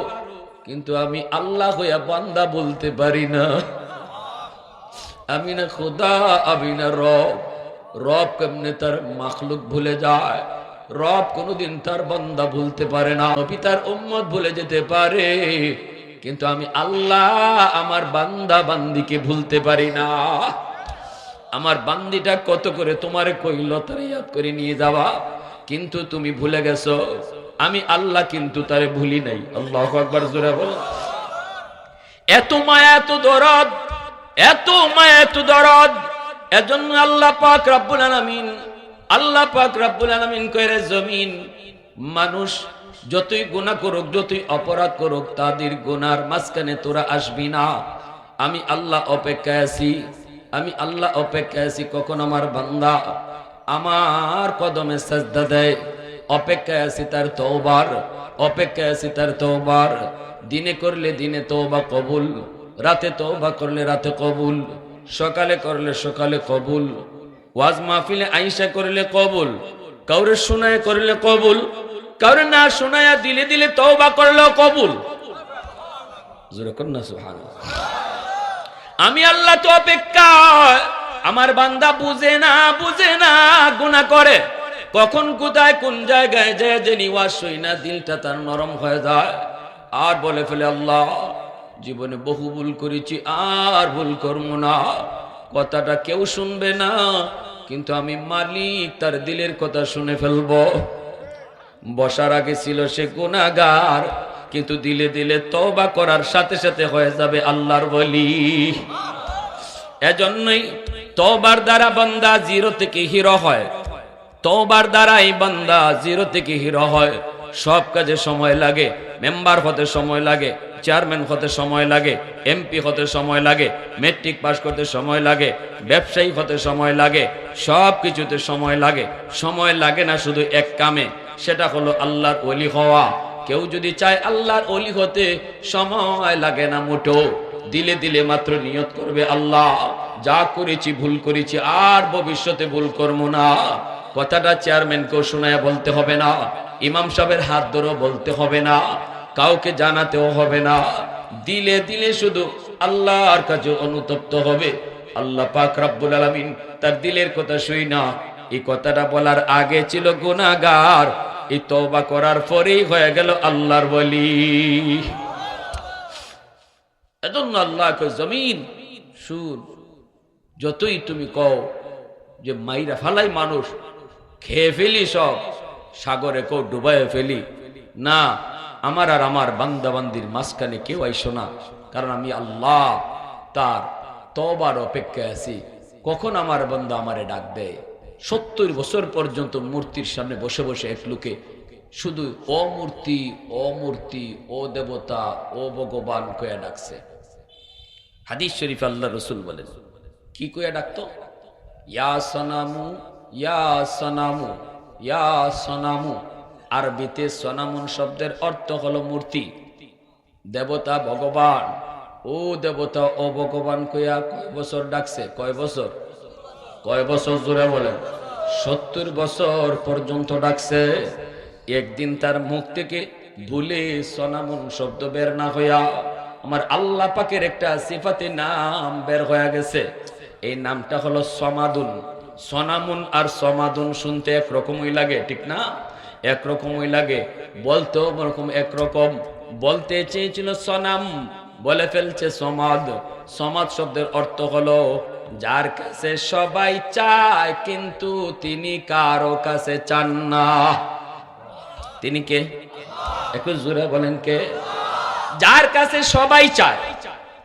কিন্তু আমি আল্লাহ হইয়া বান্দা বলতে পারি না। আমি না খোদা, আমি না রব। রব কেমনে তার মাখলুক ভুলে যায়? রব কোনদিন তার বান্দা ভুলতে পারে না। নবী তার উম্মত ভুলে যেতে পারে, কিন্তু আমি আল্লাহ আমার বান্দা বান্দিকে ভুলতে পারি না। আমার বান্দিটা কত করে তোমারে কইল তারে ইয়াদ করে নিয়ে যাওয়া, কিন্তু তুমি ভুলে গেছো। আমি আল্লাহ কিন্তু তারে ভুলি নাই। আল্লাহু আকবার, জোরে বল। এত মায়া, এত দরদ, এত মায়া, এত দরদ। এজন্য আল্লাহ পাক রব্বুল আলামিন, আল্লাহ পাক রব্বুল আলামিন কইরে, জমিন মানুষ যতই গুনাহ করুক, যতই অপরাধ করুক, তাদের গুনার মাঝখানে তোরা আসবি না। আমি আল্লাহ অপেক্ষায় আছি, আমি আল্লাহ অপেক্ষায় আছি কখন আমার বান্দা আমার কদমে সাজদা দেয়। অপেক্ষায় আছি তার তওবার, অপেক্ষায় আছি তার তওবার। দিনে করলে দিনে তওবা কবুল, রাতে তওবা করলে রাতে কবুল, সকালে করলে সকালে কবুল, ওয়াজ মাহফিলে আইসা করলে কবুল, কাউরে শোনায় করলে কবুল, কাউরে না শোনায়া দিলে দিলে তওবা করলেও কবুল। জোরে কর না সুবহানাল্লাহ। আমি আল্লাহ তো অপেক্ষা। আমার বান্দা বুঝে না, বুঝে না, গুনাহ করে। কখন কোথায় কোন জায়গায় যায় যে নিওয়াজ শুই না, দিলটা তার নরম হয়ে যায়, আর বলে ফেলে, আল্লাহ, জীবনে বহু ভুল করেছি, আর ভুল করবো না। কথাটা কেউ শুনবে না, কিন্তু আমি মালিক তার দিলের কথা শুনে ফেলবো। বসার আগে ছিল সে গুনাহগার, কিন্তু দিলে দিলে তওবা করার সাথে সাথে হয়ে যাবে আল্লাহর ওলি। এজন্যই তওবার দ্বারা বান্দা জিরো থেকে হিরো হয়। তওবার দ্বারাই বান্দা জিরো থেকে হিরো হয়। সব কাজে সময় লাগে, মেম্বার হতে সময় লাগে, চেয়ারম্যান হতে সময় লাগে, এমপি হতে সময় লাগে, মেট্রিক পাস করতে সময় লাগে, ব্যবসায়ী হতে সময় লাগে, সব কিছুতে সময় লাগে। সময় লাগে না শুধু এক কামে, সেটা হলো আল্লাহর ওলি হওয়া। কেউ যদি চায় আল্লাহর ওলি হতে, সময় লাগে না মোটো। দিলে দিলে মাত্র নিয়ত করবে, আল্লাহ, যা করেছি ভুল করেছি, আর ভবিষ্যতে ভুল করবো না। কথাটা চেয়ারম্যানকেও শোনায়া বলতে হবে না, ইমাম সাহেবের হাত ধরেও বলতে হবে না, কাউকে জানাতেও হবে না। দিলে দিলে শুধু আল্লাহর কাছে অনুতপ্ত হবে। আল্লাহ পাক রব্বুল আলামিন তার দিলের কথা শুই না। এই কথাটা বলার আগে ছিল গুনাহগার, এই তওবা করার পরেই হয়ে গেল আল্লাহর ওলি। এজন্য আল্লাহ কয়, জমিন শুন, যতই তুমি কও যে মাইরা ফালাই মানুষ, খেয়ে ফেলি সব, সাগরে কও ডুবাইয়ে ফেলি, না, আমার আর আমার বান্দা বান্দির মাঝখানে কেউ আইসো না। কারণ আমি আল্লাহ তার তওবার অপেক্ষায় আছি, কখন আমার বান্দা আমারে ডাক দেয়। 70 বছর পর্যন্ত মূর্তির সামনে বসে বসে এক লোকে শুধু ও মূর্তি, ও মূর্তি, ও দেবতা, ও ভগবান কয়া ডাকছে। হাদিস শরীফ আল্লাহ রসুল বলেন, কি কয়া ডাকতো? ইয়া সনামু, ইয়া সনামু, ইয়া সনামু। আরবিতে সনামুন শব্দের অর্থ হলো মূর্তি, দেবতা, ভগবান। ও দেবতা ও ভগবান কইয়া কয় বছর ডাকছে? কয় বছর? কয় বছর জোরে বলেন? 70 বছর পর্যন্ত ডাকছে। একদিন তার মুখ থেকে ভুলে সনামুন শব্দ বের না হইয়া আমার আল্লাহ পাকের একটা সিফাতে নাম বের হয়ে গেছে। এই নামটা হলো সমাদুন। সনামুন আর সমাদুন শুনতে একরকমই লাগে, ঠিক না? একরকমই লাগে, বলতেও ওরকম একরকম। বলতে চেয়েছিল সনাম, বলে ফেলছে সমাদ। সমাদ শব্দের অর্থ হলো যার কাছে সবাই চায় কিন্তু তিনি কারো কাছে চান না। তিনি কে? একটু জোরে বলেন কে? যার কাছে সবাই চায়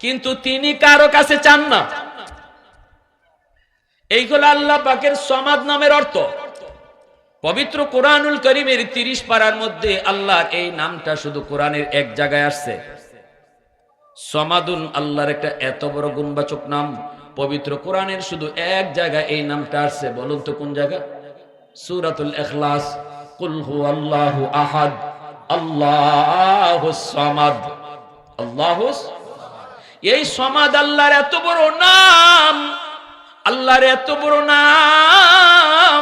কিন্তু তিনি কারো কাছে চান না। এইগুলো আল্লাহ পাকের সমাদ নামের অর্থ। পবিত্র কোরআনুল কারীমের 30 পারার মধ্যে আল্লাহর এই নামটা শুধু কোরআনের এক জায়গায় আসছে। সমাদুন আল্লাহর একটা এত বড় গুণবাচক নাম, পবিত্র কোরআনের শুধু এক জায়গায় এই নামটা আসছে। বলুন তো কোন জায়গা? সূরাতুল ইখলাস, কুল হুয়াল্লাহু আহাদ আল্লাহুস সামাদ। আল্লাহুস, এই সমাদ আল্লাহর এত বড় নাম, আল্লাহর এত বড় নাম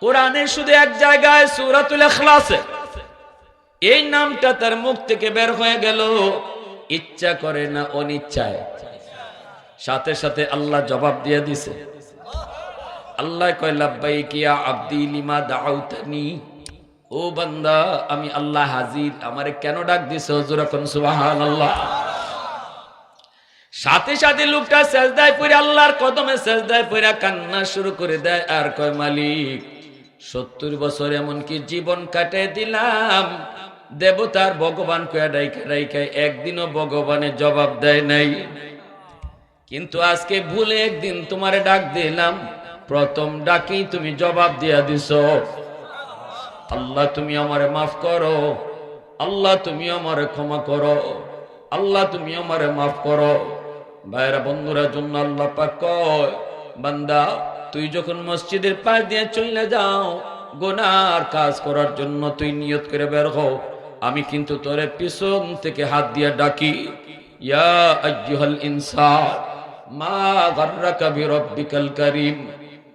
কোরআনের শুধু এক জায়গায় সূরাতুল ইখলাসে এই নামটা তার মুখ থেকে বের হয়ে গেল। ইচ্ছা করে না অনিচ্ছায়, সাথে সাথে আল্লাহ জবাব দিয়ে দিছে। আল্লাহ কয় লাব্বাইক ইয়া আব্দি লিমা দাউতানি। ও বান্দা, আমি আল্লাহ হাজির, আমারে কেন ডাক দিছো? হুজুর কোন সুবহানাল্লাহ। সাথে সাথে লোকটা সেজদায় পড়ে আল্লাহর কদমে সেজদায় পড়ে কান্না শুরু করে দেয় আর কয় মালিক 70 বছর এমনকি জীবন কাটিয়ে দিলাম, দেবতার ভগবান কয়া ডাইকা ডাইকা একদিনও ভগবানের জবাব দেয় নাই, কিন্তু আজকে ভুলে একদিন তোমারে ডাক দিলাম, প্রথম ডাকেই তুমি জবাব দিয়া দিছো। আল্লাহ তুমি আমারে মাফ করো, আল্লাহ তুমি আমারে ক্ষমা করো, আল্লাহ তুমি আমারে মাফ করো। ভাইরা বন্ধুরা জন্য আল্লাহ পাক কয় বান্দা তুই যখন মসজিদের পাশ দিয়ে চলে যাও গুনার কাজ করার জন্য তুই নিয়ত করে বের হও, আমি কিন্তু তোরে পিছন থেকে হাত দিয়ে ডাকি, ইয়া আইয়ুহাল ইনসান মা গাররাকা বিরাব্বিকাল কারীম।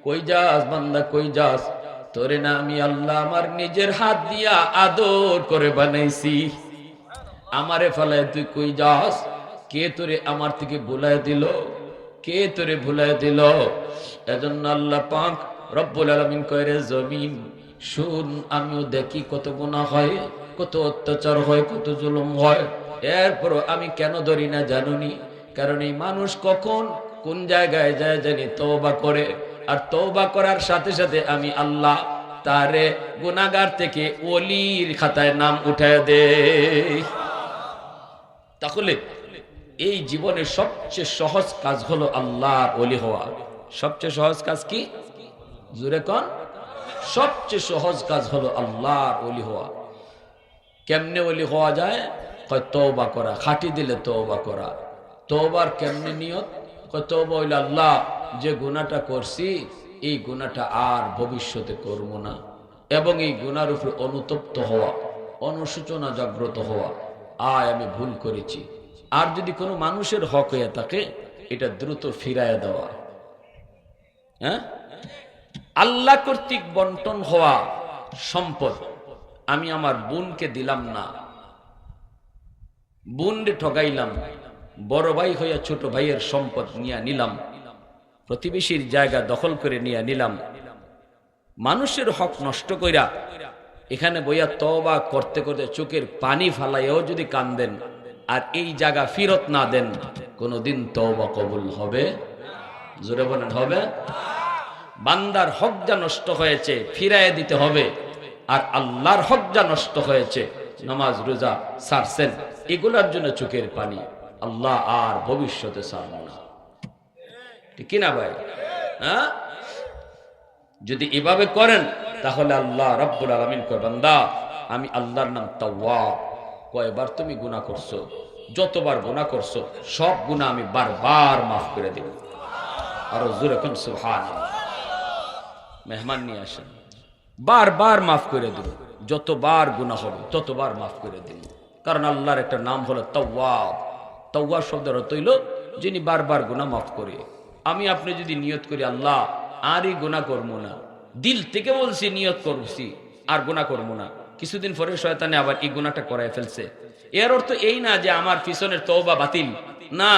কই যাস বান্দা, কই যাস? তোরে না আমি আল্লাহ আমার নিজের হাত দিয়া আদর করে বানাইছি, আমারে ফলায় তুই কই যাস? কে তোরে আমার থেকে ভুলায় দিল? কে তোরে ভুলায় দিল? এজন্য আল্লাহ পাক রব্বুল আলামিন কয় রে জমিন শুন, আমিও দেখি কত গুনাহ হয়, কত অত্যাচার হয়, কত জুলুম হয়, এরপর আমি কেন ধরি না জানুনি? কারণ এই মানুষ কখন কোন জায়গায় যায় জানি তওবা করে, আর তওবা করার সাথে সাথে আমি আল্লাহ তারে গুনাহগার থেকে ওলির খাতায় নাম উঠায় দেই। তাহলে এই জীবনের সবচেয়ে সহজ কাজ হলো আল্লাহর ওলি হওয়া। সবচেয়ে সহজ কাজ কি? জোরে কোন? সবচেয়ে সহজ কাজ হলো আল্লাহর ওলি হওয়া। কেমনে ওলি হওয়া যায়? কয় তওবা করা, খাঁটি দিলে তওবা করা। তওবার কেমনে নিয়ত? কয় তওবা হইল আল্লাহ যে গুনাহটা করছি এই গুনাহটা আর ভবিষ্যতে করব না, এবং এই গুনার উপরে অনুতপ্ত হওয়া, অনুশোচনা জাগ্রত হওয়া, আয় আমি ভুল করেছি। আর যদি কোনো মানুষের হক হয়ে থাকে এটা দ্রুত ফিরাইয়া দেওয়া। হ্যাঁ, আল্লাহ কর্তৃক বন্টন হওয়া সম্পদ আমি আমার বোনকে দিলাম না, বোনরে ঠগাইলাম, বড় ভাই হইয়া ছোট ভাইয়ের সম্পদ নিয়ে নিলাম, প্রতিবেশীর জায়গা দখল করে নিয়ে নিলাম, মানুষের হক নষ্ট কইরা এখানে বইয়া তওবা করতে করতে চোখের পানি ফালাইয়াও যদি কান্দেন আর এই জায়গা ফিরত না দেন, কোনদিন তওবা কবুল হবে? জোরে বলেন হবে? বান্দার হক যা নষ্ট হয়েছে ফিরাইয়া দিতে হবে, আর আল্লাহর হক যা নষ্ট হয়েছে, নামাজ রোজা ছাড়ছেন, এগুলোর জন্য চোখের পানি, আল্লাহ আর ভবিষ্যতে ছাড়ব না। ঠিক কিনা ভাই? হ্যাঁ, যদি এভাবে করেন তাহলে আল্লাহ রাব্বুল আলামিন কয় বান্দা আমি আল্লাহর নাম তাওয়াব। কয়বার তুমি গুনাহ করছো, যতবার গুনাহ করছো সব গুনাহ আমি বারবার মাফ করে দেব। আর জোরে কোন সুবহানাল্লাহ। মেহমান নিয়ে আসেন, বারবার মাফ করে দেব, যতবার গুনাহ হবে ততবার মাফ করে দেব। কারণ আল্লাহর একটা নাম হলো তাওয়াব, তাওয়াব শব্দের অর্থ হইল যিনি বারবার গুনাহ মাফ করে। আমি আপনি যদি নিয়ত করি আল্লাহ আরই গুনাহ করবো না, দিল থেকে বলছি নিয়ত করছি আর গুনাহ করবো না, কিছুদিন পরে শয়তানে আবার এই গুনাহটা করায় ফেলছে, এর অর্থ এই না যে আমার পিছনের তওবা বাতিল না।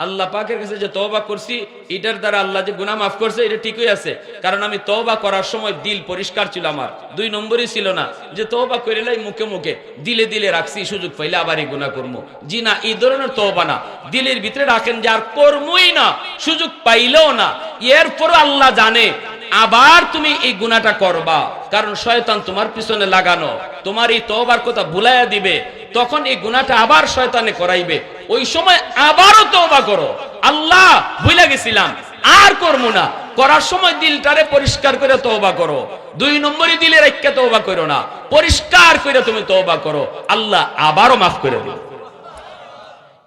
আল্লাহ পাকের কাছে যে তওবা করছি এটার দ্বারা আল্লাহ যে গুনাহ মাফ করছে এটা ঠিকই আছে, কারণ আমি তওবা করার সময় দিল পরিষ্কার ছিল, আমার 2 নম্বরই ছিল না যে তওবা করিলাই মুখে মুখে, দিলে দিলে রাখছি সুযোগ পাইলে আবার এই গুনাহ করবো। জি না, এই ধরনের তওবা না, দিলের ভিতরে রাখেন যে আর করবই না, সুযোগ পাইলেও না, এরপরও আল্লাহ জানে আবার তুমি এই গুনাহটা করবা, কারণ শয়তান তোমার পিছনে লাগানো, তোমার এই তওবার কথা ভুলাইয়া দিবে, তখন এই গুনাহটা আবার শয়তানে করাইবে, ওই সময় আবারও তওবা করো, আল্লাহ ভুলে গেছিলাম আর করবো না, করার সময় দিলটারে পরিষ্কার করে তওবা করো। 2 নম্বরই দিলে রাখকে তওবা করো না, পরিষ্কার করে তুমি তওবা করো, আল্লাহ আবারও মাফ করে দিবে।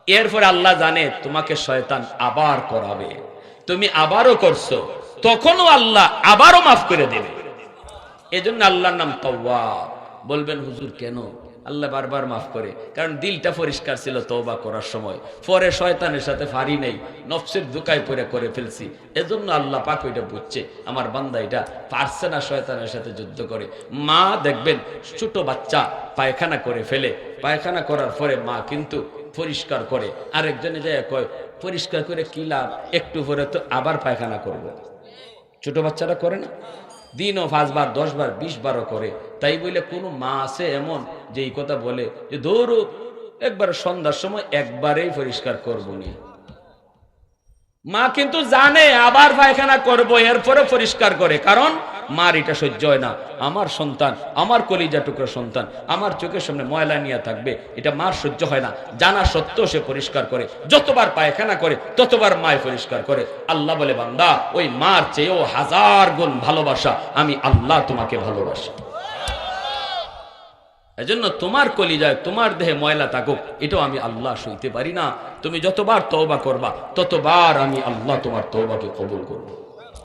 এরপরে আল্লাহ জানে তোমাকে শয়তান আবার করাবে, তুমি আবারও করছো, তখনও আল্লাহ আবারও মাফ করে দেবে। এজন্য আল্লাহর নাম তাওয়াব। বলবেন হুজুর কেন? আল্লাহ বারবার মাফ করে, কারণ দিলটা পরিষ্কার ছিল তওবা করার সময়, পরে শয়তানের সাথে ফারি নেই, নফসের ধোঁকায় পড়ে করে ফেলছি, এজন্য আল্লাহ পাক ওইটা বুঝছে আমার বান্দা এটা পারছে না শয়তানের সাথে যুদ্ধ করে। মা দেখবেন ছোট বাচ্চা পায়খানা করে ফেলে, পায়খানা করার পরে মা কিন্তু পরিষ্কার করে, আরেকজনে যায় কয় পরিষ্কার করে কি লাভ, একটু পরে তো আবার পায়খানা করবো। ছোট বাচ্চারা করে না, দিনও 5 বার 10 বার 20 বারও করে। তাই বলে কোনো মা আছে এমন যে এই কথা বলে যে ধরো একবার সন্ধ্যার সময় একবারেই পরিষ্কার করবো নি, মা কিন্তু জানে আবার পায়খানা করবো, এরপরে পরিষ্কার করে, কারণ মার এটা সহ্য হয় না, আমার সন্তান, আমার কলিজা টুকরা সন্তান আমার চোখের সামনে ময়লা নিয়ে থাকবে, এটা মার সহ্য হয় না, জানা সত্ত্বেও সে পরিষ্কার করে, যতবার পায়খানা করে ততবার মায় পরিষ্কার করে। আল্লাহ বলে বান্দা ওই মার চেয়েও 1000 গুণ ভালোবাসা আমি আল্লাহ তোমাকে ভালোবাসি। এজন্য তোমার কলিজায় তোমার দেহে ময়লা থাকুক এটাও আমি আল্লাহ সইতে পারি না, তুমি যতবার তওবা করবা ততবার আমি আল্লাহ তোমার তওবাকে কবুল করব।